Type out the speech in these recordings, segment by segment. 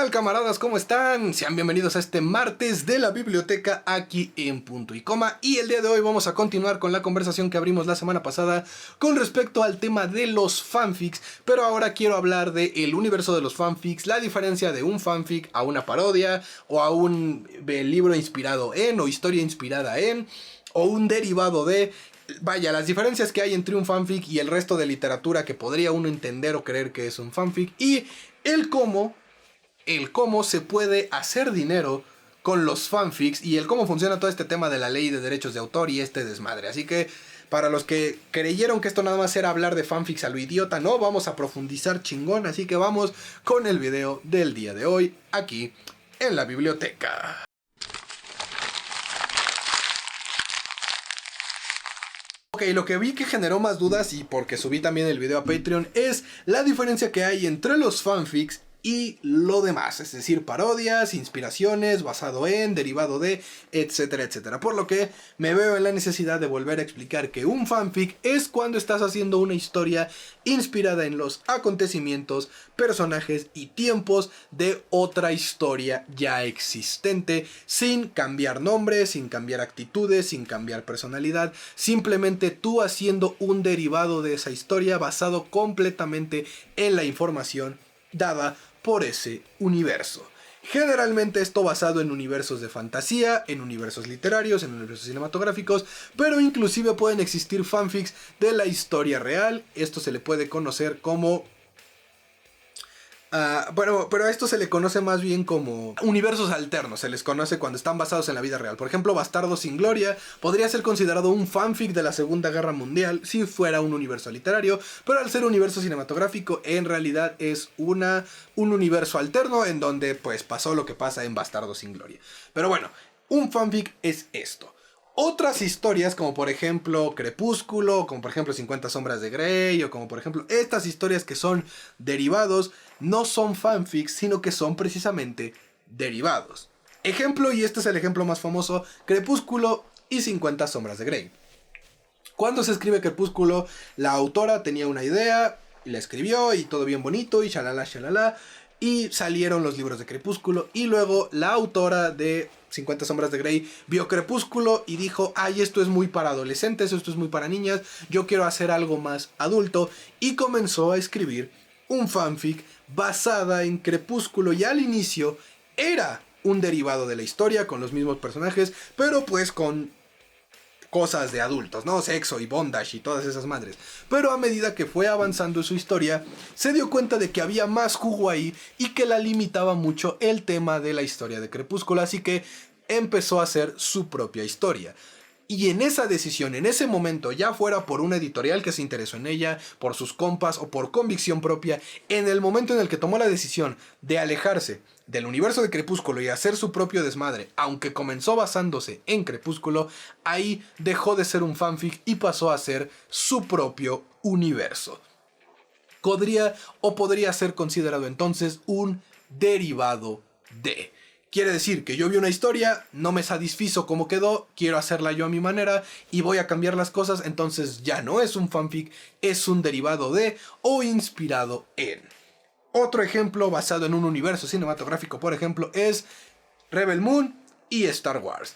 tal, camaradas? ¿Cómo están? Sean bienvenidos a este martes de la biblioteca aquí en Punto y Coma. Y el día de hoy vamos a continuar con la conversación que abrimos la semana pasada con respecto al tema de los fanfics. Pero ahora quiero hablar del universo de los fanfics, la diferencia de un fanfic a una parodia o a un libro inspirado en o historia inspirada en o un derivado de... Vaya, las diferencias que hay entre un fanfic y el resto de literatura que podría uno entender o creer que es un fanfic, y el cómo se puede hacer dinero con los fanfics y el cómo funciona todo este tema de la ley de derechos de autor y este desmadre. Así que para los que creyeron que esto nada más era hablar de fanfics a lo idiota, no, vamos a profundizar chingón, así que vamos con el video del día de hoy aquí en la biblioteca. Ok, lo que vi que generó más dudas, y porque subí también el video a Patreon, es la diferencia que hay entre los fanfics y lo demás, es decir, parodias, inspiraciones, basado en, derivado de, etcétera, etcétera. Por lo que me veo en la necesidad de volver a explicar que un fanfic es cuando estás haciendo una historia inspirada en los acontecimientos, personajes y tiempos de otra historia ya existente, sin cambiar nombres, sin cambiar actitudes, sin cambiar personalidad, simplemente tú haciendo un derivado de esa historia basado completamente en la información dada por ese universo. Generalmente esto basado en universos de fantasía, en universos literarios, en universos cinematográficos, pero inclusive pueden existir fanfics de la historia real. Esto se le puede conocer como... pero a esto se le conoce más bien como universos alternos, se les conoce cuando están basados en la vida real. Por ejemplo, Bastardos sin Gloria podría ser considerado un fanfic de la Segunda Guerra Mundial si fuera un universo literario, pero al ser un universo cinematográfico en realidad es un universo alterno en donde pues pasó lo que pasa en Bastardos sin Gloria. Pero bueno, un fanfic es esto. Otras historias, como por ejemplo Crepúsculo, como por ejemplo 50 sombras de Grey, o como por ejemplo estas historias que son derivados, no son fanfics, sino que son precisamente derivados. Ejemplo, y este es el ejemplo más famoso, Crepúsculo y 50 sombras de Grey. Cuando se escribe Crepúsculo, la autora tenía una idea, la escribió y todo bien bonito y shalala shalala, y salieron los libros de Crepúsculo, y luego la autora de 50 sombras de Grey vio Crepúsculo y dijo, ay, esto es muy para adolescentes, esto es muy para niñas, yo quiero hacer algo más adulto, y comenzó a escribir un fanfic basada en Crepúsculo, y al inicio era un derivado de la historia con los mismos personajes, pero pues con cosas de adultos, ¿no? Sexo y bondage y todas esas madres. Pero a medida que fue avanzando su historia, se dio cuenta de que había más jugo ahí y que la limitaba mucho el tema de la historia de Crepúsculo, así que empezó a hacer su propia historia. Y en esa decisión, en ese momento, ya fuera por una editorial que se interesó en ella, por sus compas o por convicción propia, en el momento en el que tomó la decisión de alejarse del universo de Crepúsculo y hacer su propio desmadre, aunque comenzó basándose en Crepúsculo, ahí dejó de ser un fanfic y pasó a ser su propio universo. Podría ser considerado entonces un derivado de... Quiere decir que yo vi una historia, no me satisfizo cómo quedó, quiero hacerla yo a mi manera y voy a cambiar las cosas, entonces ya no es un fanfic, es un derivado de o inspirado en. Otro ejemplo basado en un universo cinematográfico, por ejemplo, es Rebel Moon y Star Wars.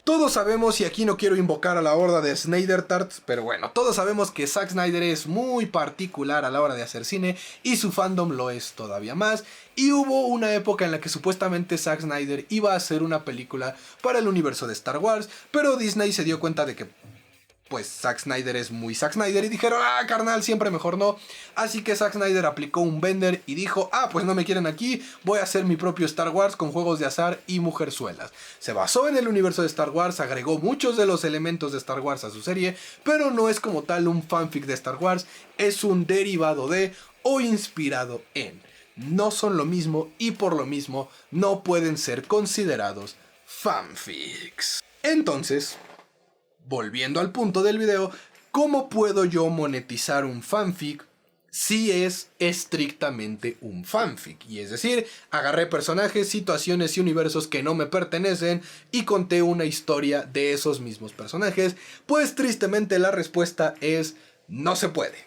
Todos sabemos, y aquí no quiero invocar a la horda de Snyder Tarts, pero bueno, todos sabemos que Zack Snyder es muy particular a la hora de hacer cine y su fandom lo es todavía más. Y hubo una época en la que supuestamente Zack Snyder iba a hacer una película para el universo de Star Wars, pero Disney se dio cuenta de que pues Zack Snyder es muy Zack Snyder y dijeron, carnal, siempre mejor no. Así que Zack Snyder aplicó un vender y dijo, pues no me quieren aquí, voy a hacer mi propio Star Wars con juegos de azar y mujerzuelas. Se basó en el universo de Star Wars, agregó muchos de los elementos de Star Wars a su serie, pero no es como tal un fanfic de Star Wars, es un derivado de o inspirado en. No son lo mismo y por lo mismo no pueden ser considerados fanfics. Entonces, volviendo al punto del video, ¿cómo puedo yo monetizar un fanfic si es estrictamente un fanfic? Y es decir, agarré personajes, situaciones y universos que no me pertenecen y conté una historia de esos mismos personajes. Pues tristemente la respuesta es no se puede.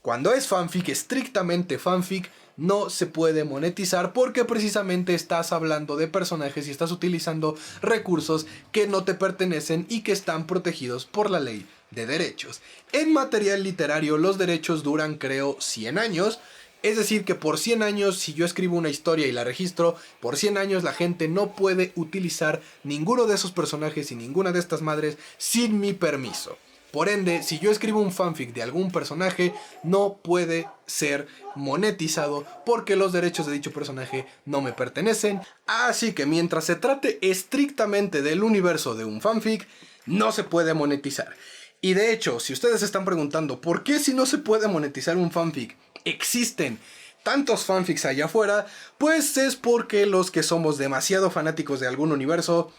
Cuando es fanfic, estrictamente fanfic, no se puede monetizar porque precisamente estás hablando de personajes y estás utilizando recursos que no te pertenecen y que están protegidos por la ley de derechos. En material literario los derechos duran creo 100 años. Es decir que por 100 años, si yo escribo una historia y la registro, por 100 años la gente no puede utilizar ninguno de esos personajes y ninguna de estas madres sin mi permiso. Por ende, si yo escribo un fanfic de algún personaje, no puede ser monetizado porque los derechos de dicho personaje no me pertenecen. Así que mientras se trate estrictamente del universo de un fanfic, no se puede monetizar. Y de hecho, si ustedes se están preguntando ¿por qué si no se puede monetizar un fanfic existen tantos fanfics allá afuera? Pues es porque los que somos demasiado fanáticos de algún universo,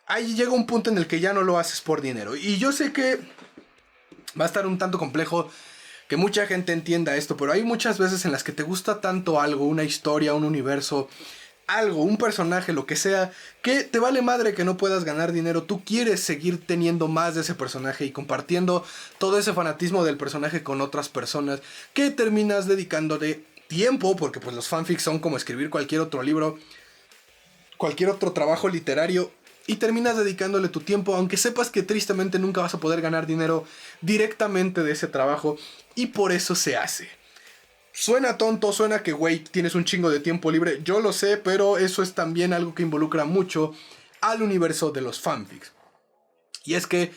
ahí llega un punto en el que ya no lo haces por dinero. Y yo sé que va a estar un tanto complejo que mucha gente entienda esto, pero hay muchas veces en las que te gusta tanto algo, una historia, un universo, algo, un personaje, lo que sea, que te vale madre que no puedas ganar dinero. Tú quieres seguir teniendo más de ese personaje y compartiendo todo ese fanatismo del personaje con otras personas, que terminas dedicándole tiempo, porque pues los fanfics son como escribir cualquier otro libro, cualquier otro trabajo literario, y terminas dedicándole tu tiempo, aunque sepas que tristemente nunca vas a poder ganar dinero directamente de ese trabajo, y por eso se hace. Suena tonto, suena que, güey, tienes un chingo de tiempo libre. Yo lo sé, pero eso es también algo que involucra mucho al universo de los fanfics. Y es que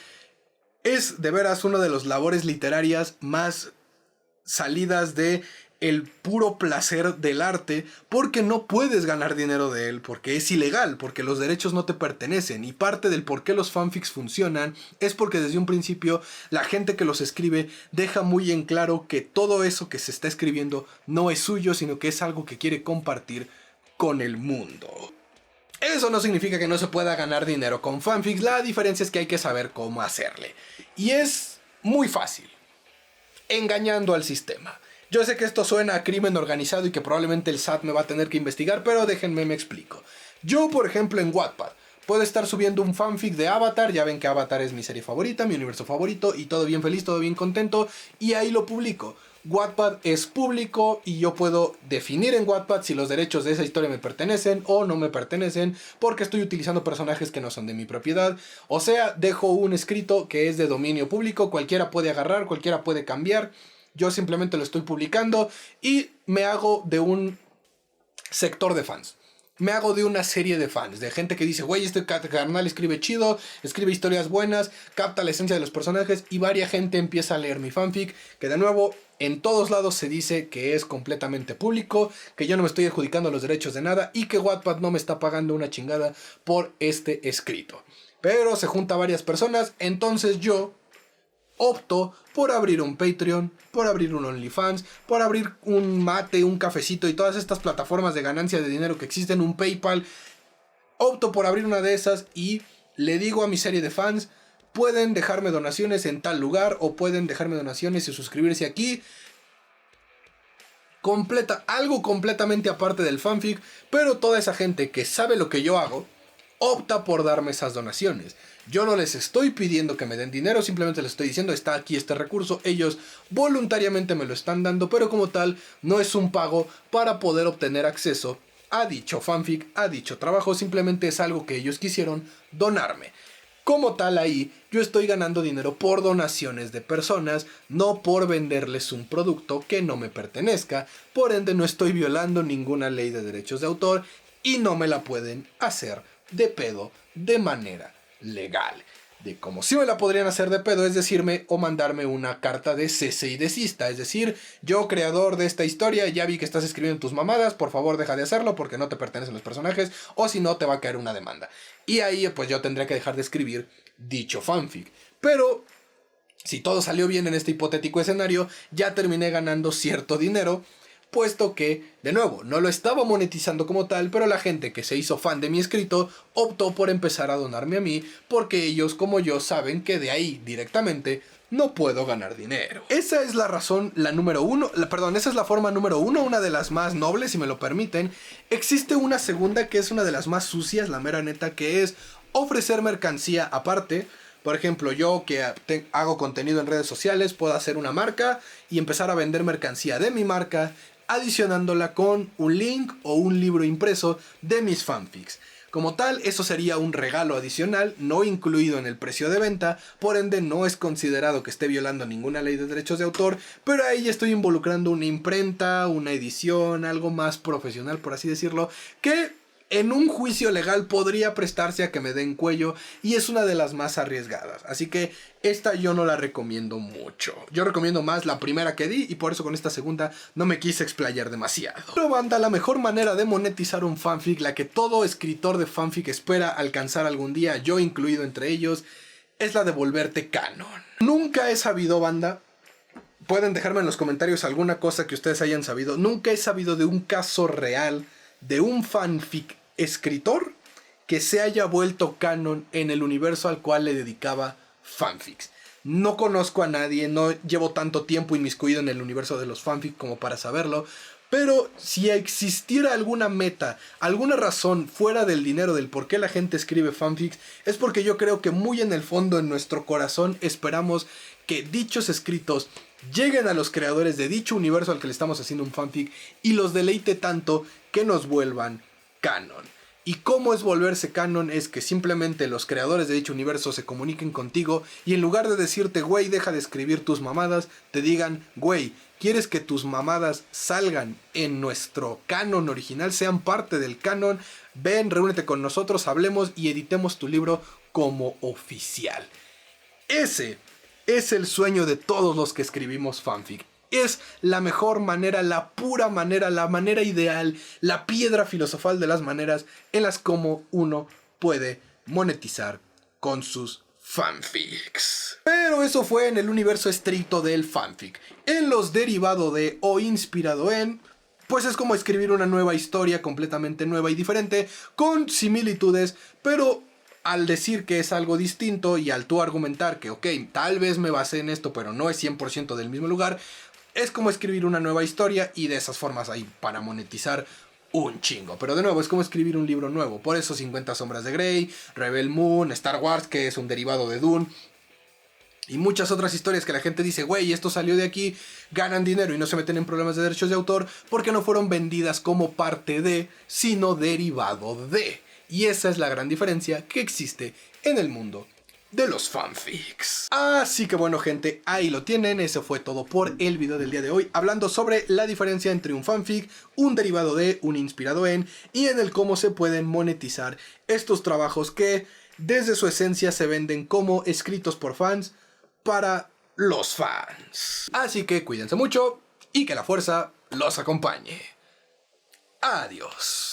es de veras una de las labores literarias más salidas de el puro placer del arte, porque no puedes ganar dinero de él, porque es ilegal, porque los derechos no te pertenecen, y parte del por qué los fanfics funcionan es porque desde un principio la gente que los escribe deja muy en claro que todo eso que se está escribiendo no es suyo, sino que es algo que quiere compartir con el mundo. Eso no significa que no se pueda ganar dinero con fanfics, la diferencia es que hay que saber cómo hacerle, y es muy fácil, engañando al sistema. Yo sé que esto suena a crimen organizado y que probablemente el SAT me va a tener que investigar, pero déjenme me explico. Yo, por ejemplo, en Wattpad puedo estar subiendo un fanfic de Avatar, ya ven que Avatar es mi serie favorita, mi universo favorito, y todo bien feliz, todo bien contento, y ahí lo publico. Wattpad es público y yo puedo definir en Wattpad si los derechos de esa historia me pertenecen o no me pertenecen, porque estoy utilizando personajes que no son de mi propiedad. O sea, dejo un escrito que es de dominio público, cualquiera puede agarrar, cualquiera puede cambiar. Yo simplemente lo estoy publicando y me hago de un sector de fans. Me hago de una serie de fans, de gente que dice, güey, este carnal escribe chido, escribe historias buenas, capta la esencia de los personajes, y varia gente empieza a leer mi fanfic, que de nuevo, en todos lados se dice que es completamente público, que yo no me estoy adjudicando los derechos de nada y que Wattpad no me está pagando una chingada por este escrito. Pero se junta varias personas, entonces yo opto por abrir un Patreon, por abrir un OnlyFans, por abrir un Mate, un Cafecito y todas estas plataformas de ganancia de dinero que existen, un PayPal. Opto por abrir una de esas y le digo a mi serie de fans, pueden dejarme donaciones en tal lugar o pueden dejarme donaciones y suscribirse aquí. Algo completamente aparte del fanfic, pero toda esa gente que sabe lo que yo hago opta por darme esas donaciones. Yo no les estoy pidiendo que me den dinero, simplemente les estoy diciendo, está aquí este recurso, ellos voluntariamente me lo están dando, pero como tal, no es un pago para poder obtener acceso a dicho fanfic, a dicho trabajo, simplemente es algo que ellos quisieron donarme. Como tal, ahí yo estoy ganando dinero por donaciones de personas, no por venderles un producto que no me pertenezca, por ende no estoy violando ninguna ley de derechos de autor y no me la pueden hacer de pedo de manera legal. De como si me la podrían hacer de pedo es decirme o mandarme una carta de cese y desista, es decir, yo creador de esta historia ya vi que estás escribiendo tus mamadas, por favor deja de hacerlo porque no te pertenecen los personajes o si no te va a caer una demanda. Y ahí pues yo tendría que dejar de escribir dicho fanfic. Pero si todo salió bien en este hipotético escenario, ya terminé ganando cierto dinero, puesto que, de nuevo, no lo estaba monetizando como tal, pero la gente que se hizo fan de mi escrito optó por empezar a donarme a mí, porque ellos, como yo, saben que de ahí, directamente, no puedo ganar dinero. Esa es la razón, esa es la forma número uno, una de las más nobles, si me lo permiten. Existe una segunda que es una de las más sucias, la mera neta, que es ofrecer mercancía aparte. Por ejemplo, yo que hago contenido en redes sociales, puedo hacer una marca y empezar a vender mercancía de mi marca adicionándola con un link o un libro impreso de mis fanfics. Como tal, eso sería un regalo adicional, no incluido en el precio de venta, por ende no es considerado que esté violando ninguna ley de derechos de autor, pero ahí estoy involucrando una imprenta, una edición, algo más profesional, por así decirlo, que en un juicio legal podría prestarse a que me den cuello, y es una de las más arriesgadas. Así que esta yo no la recomiendo mucho. Yo recomiendo más la primera que di, y por eso con esta segunda no me quise explayar demasiado. Pero banda, la mejor manera de monetizar un fanfic, la que todo escritor de fanfic espera alcanzar algún día, yo incluido entre ellos, es la de volverte canon. Nunca he sabido, banda, pueden dejarme en los comentarios alguna cosa que ustedes hayan sabido, nunca he sabido de un caso real de un fanfic escritor que se haya vuelto canon en el universo al cual le dedicaba fanfics. No conozco a nadie, no llevo tanto tiempo inmiscuido en el universo de los fanfics como para saberlo, pero si existiera alguna meta, alguna razón fuera del dinero del por qué la gente escribe fanfics, es porque yo creo que muy en el fondo, en nuestro corazón, esperamos que dichos escritos lleguen a los creadores de dicho universo al que le estamos haciendo un fanfic y los deleite tanto que nos vuelvan canon. ¿Y cómo es volverse canon? Es que simplemente los creadores de dicho universo se comuniquen contigo y en lugar de decirte, güey, deja de escribir tus mamadas, te digan, güey, ¿quieres que tus mamadas salgan en nuestro canon original, sean parte del canon? Ven, reúnete con nosotros, hablemos y editemos tu libro como oficial. Ese es el sueño de todos los que escribimos fanfic. Es la mejor manera, la pura manera, la manera ideal, la piedra filosofal de las maneras en las como uno puede monetizar con sus fanfics. Pero eso fue en el universo estricto del fanfic. En los derivado de o inspirado en, pues es como escribir una nueva historia completamente nueva y diferente, con similitudes, pero al decir que es algo distinto y al tú argumentar que, ok, tal vez me basé en esto, pero no es 100% del mismo lugar, es como escribir una nueva historia y de esas formas hay para monetizar un chingo. Pero de nuevo, es como escribir un libro nuevo. Por eso 50 sombras de Grey, Rebel Moon, Star Wars, que es un derivado de Dune, y muchas otras historias que la gente dice, güey, esto salió de aquí, ganan dinero y no se meten en problemas de derechos de autor porque no fueron vendidas como parte de, sino derivado de. Y esa es la gran diferencia que existe en el mundo de los fanfics. Así que bueno, gente, ahí lo tienen. Eso fue todo por el video del día de hoy, hablando sobre la diferencia entre un fanfic, un derivado de, un inspirado en, y en el cómo se pueden monetizar estos trabajos que desde su esencia se venden como escritos por fans para los fans. Así que cuídense mucho y que la fuerza los acompañe. Adiós.